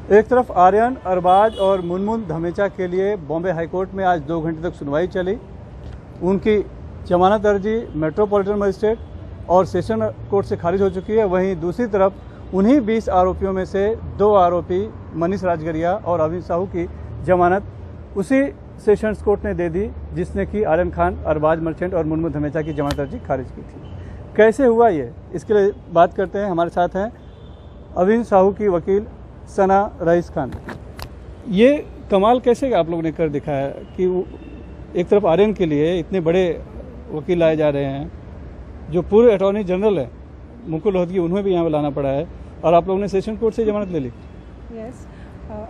एक तरफ आर्यन अरबाज और मुनमुन धमेचा के लिए बॉम्बे हाईकोर्ट में आज 2 घंटे तक सुनवाई चली। उनकी जमानत अर्जी मेट्रोपॉलिटन मजिस्ट्रेट और सेशन कोर्ट से खारिज हो चुकी है। वहीं दूसरी तरफ उन्हीं 20 आरोपियों में से 2 आरोपी मनीष राजगरिया और अविन साहू की जमानत उसी सेशंस कोर्ट ने दे दी जिसने कि आर्यन खान, अरबाज मर्चेंट और मुनमुन धमेचा की जमानत अर्जी खारिज की थी। कैसे हुआ ये, इसके लिए बात करते हैं। हमारे साथ हैं अविन साहू की वकील सना रईस खान। ये कमाल कैसे आप लोगों ने कर दिखाया कि एक तरफ आर्यन के लिए इतने बड़े वकील लाए जा रहे हैं, जो पूर्व अटॉर्नी जनरल है मुकुल रोहतगी, उन्हें भी यहाँ पे लाना पड़ा है, और आप लोगों ने सेशन कोर्ट से जमानत ले ली। यस,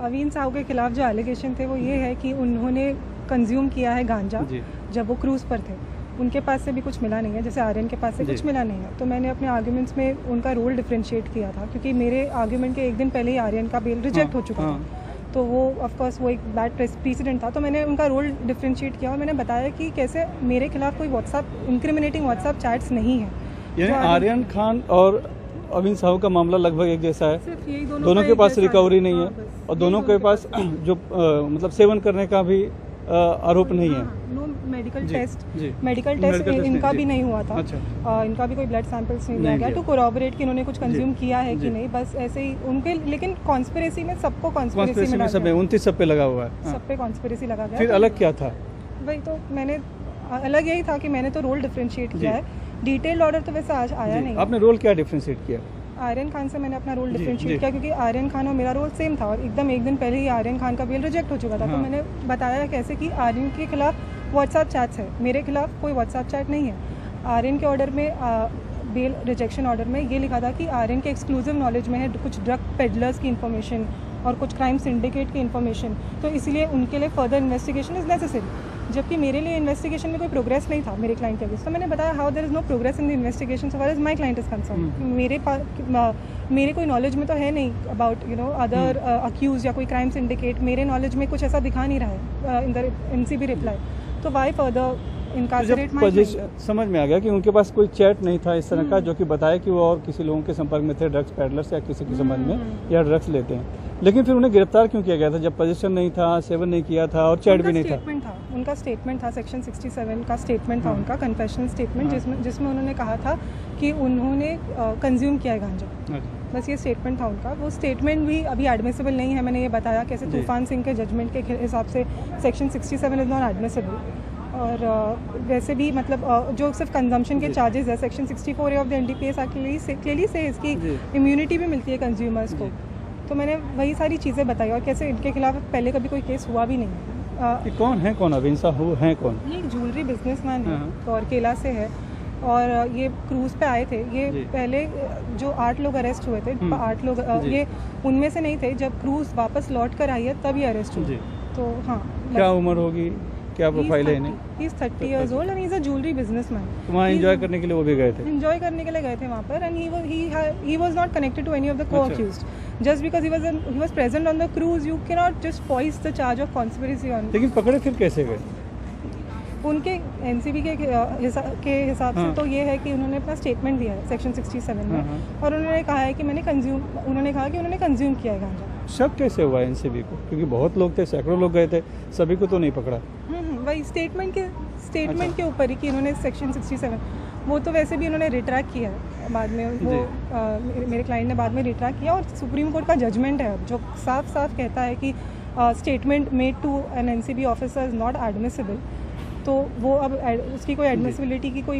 अविन साहू के खिलाफ जो एलिगेशन थे वो ये है कि उन्होंने कंज्यूम किया है गांजा जब वो क्रूज पर थे। उनके पास से भी कुछ मिला नहीं है, जैसे आर्यन के पास से कुछ मिला नहीं है। तो मैंने अपने आर्ग्यूमेंट्स में उनका रोल डिफरेंशिएट किया था, क्योंकि मेरे आर्ग्यूमेंट के एक दिन पहले ही आर्यन का बेल रिजेक्ट हो चुका था। तो वो ऑफकोर्स वो एक बैड प्रेसिडेंट था। तो मैंने उनका रोल डिफरेंशिएट किया और मैंने बताया कि कैसे मेरे खिलाफ कोई व्हाट्सएप इंक्रिमिनेटिंग व्हाट्सएप चैट्स नहीं है। यानी आर्यन खान और अविन साहू का मामला लगभग एक जैसा है, सिर्फ यही दोनों के पास रिकवरी नहीं है और दोनों के पास जो मतलब सेवन करने का भी आरोप नहीं है। मेडिकल टेस्ट इनका भी नहीं हुआ था। अच्छा। इनका भी कोई ब्लड सैंपल्स नहीं लिया गया टू कोरॉबोरेट कि इन्होंने कुछ कंज्यूम किया है कि नहीं, बस ऐसे ही उनके। लेकिन कॉन्स्पिरेसी में सबको कॉन्स्पिरेसी में सब 29 सब पे लगा हुआ है, सब पे कॉन्स्पिरेसी लगा गया। फिर अलग क्या था? वही तो मैंने अलग यही था कि मैंने तो रोल डिफरेंशिएट किया है। डिटेल्ड ऑर्डर तो वैसे आज आया नहीं। आपने रोल क्या डिफरेंशिएट किया? आर्यन खान से मैंने अपना रोल डिफरेंशिएट किया, क्योंकि आर्यन खान और मेरा रोल सेम था और एकदम एक दिन पहले ही आर्यन खान का बेल रिजेक्ट हो चुका था। तो मैंने बताया कैसे कि आर्यन के खिलाफ व्हाट्सएप चैट्स है, मेरे खिलाफ कोई व्हाट्सएप चैट नहीं है। आर्यन के ऑर्डर में बेल रिजेक्शन ऑर्डर में ये लिखा था कि आर्यन के एक्सक्लूसिव नॉलेज में है कुछ ड्रग पेडलर्स की इन्फॉर्मेशन और कुछ क्राइम सिंडिकेट की इन्फॉर्मेशन, तो इसीलिए उनके लिए फर्दर इन्वेस्टिगेशन इज़ नेसेसरी। जबकि मेरे लिए इन्वेस्टिगेशन में कोई प्रोग्रेस नहीं था मेरे क्लाइंट के अगेंस्ट। तो मैंने बताया how there is no progress in the investigation so far as my client is concern. मेरे कोई नॉलेज में तो है नहीं अबाउट अदर अक्यूज या कोई क्राइम सिंडिकेट। मेरे नॉलेज में कुछ ऐसा दिखा नहीं रहा है इन द एनसीबी रिप्लाई। तो वाई फर्दर इनकार्सरेट माय। समझ में आ गया कि उनके पास कोई चैट नहीं था इस तरह का जो कि बताया कि वो और किसी लोगों के संपर्क में थे, ड्रग्स पैडलर्स या किसी के संबंध में या ड्रग्स लेते हैं। लेकिन फिर उन्हें गिरफ्तार क्यों किया गया था जब पोजीशन नहीं था, सेवन नहीं किया था और चैट भी नहीं था? उनका स्टेटमेंट था, सेक्शन 67 का स्टेटमेंट था उनका, कन्फेशनल स्टेटमेंट, जिसमें उन्होंने कहा था कि उन्होंने कंज्यूम किया है गांजा। बस ये स्टेटमेंट था उनका। वो स्टेटमेंट भी अभी एडमिसिबल नहीं है। मैंने ये बताया कैसे तूफान सिंह के जजमेंट के हिसाब से सेक्शन 67 इज़ नॉट एडमिसिबल। और वैसे भी मतलब जो सिर्फ कंजम्पशन के चार्जेस है, section 64A of the NDPS clearly से इसकी इम्यूनिटी भी मिलती है कंज्यूमर्स को। तो मैंने वही सारी चीज़ें बताई और कैसे इनके खिलाफ पहले कभी कोई केस हुआ भी नहीं। कौन है, कौन अविन साहू हैं कौन? ये एक ज्वेलरी बिजनेसमैन है और केला से है और ये क्रूज पे आए थे। ये पहले जो 8 लोग अरेस्ट हुए थे, 8 लोग ये उनमें से नहीं थे। जब क्रूज वापस लौट कर आई है तब ये अरेस्ट हुए। तो हाँ, क्या उम्र होगी, क्या प्रोफाइल है इन्हें? He is 30 years old and he is a jewelry businessman. वहाँ एंजॉय करने के लिए वो भी गए थे? एंजॉय करने के लिए गए थे वहाँ पर and he was not connected to any of the co-accused. Just because he was present on the cruise, you cannot just foist the charge of conspiracy on. लेकिन पकड़े फिर कैसे गए? उनके एनसीबी के हिसाब से तो ये है कि उन्होंने अपना स्टेटमेंट दिया है सेक्शन 67 में और उन्होंने कहा है कि उन्होंने कहा कि उन्होंने कंज्यूम किया है गांजा। शक कैसे हुआ एनसीबी को? क्योंकि बहुत लोग थे, सैकड़ों लोग गए थे, सभी को तो नहीं पकड़ा। वही स्टेटमेंट के ऊपर ही कि उन्होंने सेक्शन 67 वो तो वैसे भी उन्होंने रिट्रैक्ट किया है बाद में। वो मेरे क्लाइंट ने बाद में रिट्रैक्ट किया और सुप्रीम कोर्ट का जजमेंट है जो साफ साफ कहता है कि statement made to an NCB officer is not admissible. तो वो अब उसकी कोई एडमिसिबिलिटी की कोई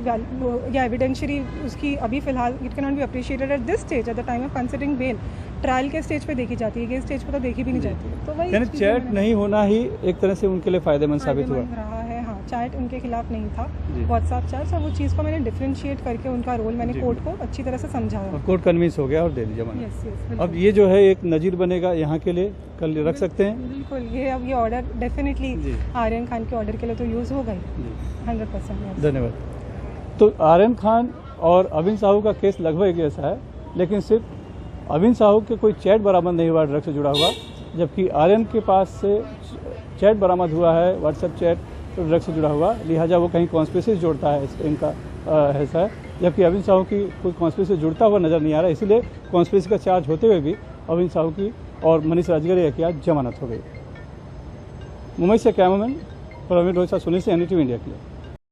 या एविडेंशियरी उसकी अभी फिलहाल it can not be appreciated at this stage at the time of considering bail. Trial के स्टेज पे देखी जाती है, ये स्टेज पे तो देखी भी नहीं जाती। तो वही यानी चैट नहीं होना ही एक तरह से उनके लिए फायदेमंद साबित हुआ रहा है। हाँ, चैट उनके खिलाफ नहीं था, व्हाट्सएप चैट। और वो चीज़ को मैंने डिफरेंशिएट करके उनका रोल मैंने कोर्ट को अच्छी तरह से समझाया। कोर्ट कन्विंस हो गया और दे दी जमानत। अब ये जो है एक नजीर बनेगा यहाँ के लिए, कल रख सकते हैं। बिल्कुल, ये अब ये ऑर्डर डेफिनेटली आर्यन खान के ऑर्डर के लिए तो यूज़ हो गई 100%। धन्यवाद। तो आर्यन खान और अविन साहू का केस लगभग एक जैसा है, लेकिन सिर्फ अविन साहू के कोई चैट बरामद नहीं हुआ ड्रग से जुड़ा हुआ, जबकि आर्यन के पास से चैट बरामद हुआ है, व्हाट्सएप चैट ड्रग से जुड़ा हुआ, लिहाजा वो कहीं कॉन्स्पिरेसी से जोड़ता है, इनका ऐसा है। जबकि अविन साहू की कोई कॉन्स्पिरेसी से जुड़ता हुआ नज़र नहीं आ रहा है, इसीलिए कॉन्स्पिरेसी का चार्ज होते हुए भी अविन साहू की और मनीष राजगिरिया की आज जमानत हो गई। मुंबई से कैमरामैन प्रवीण रोहित सुनील से NDTV इंडिया के लिए।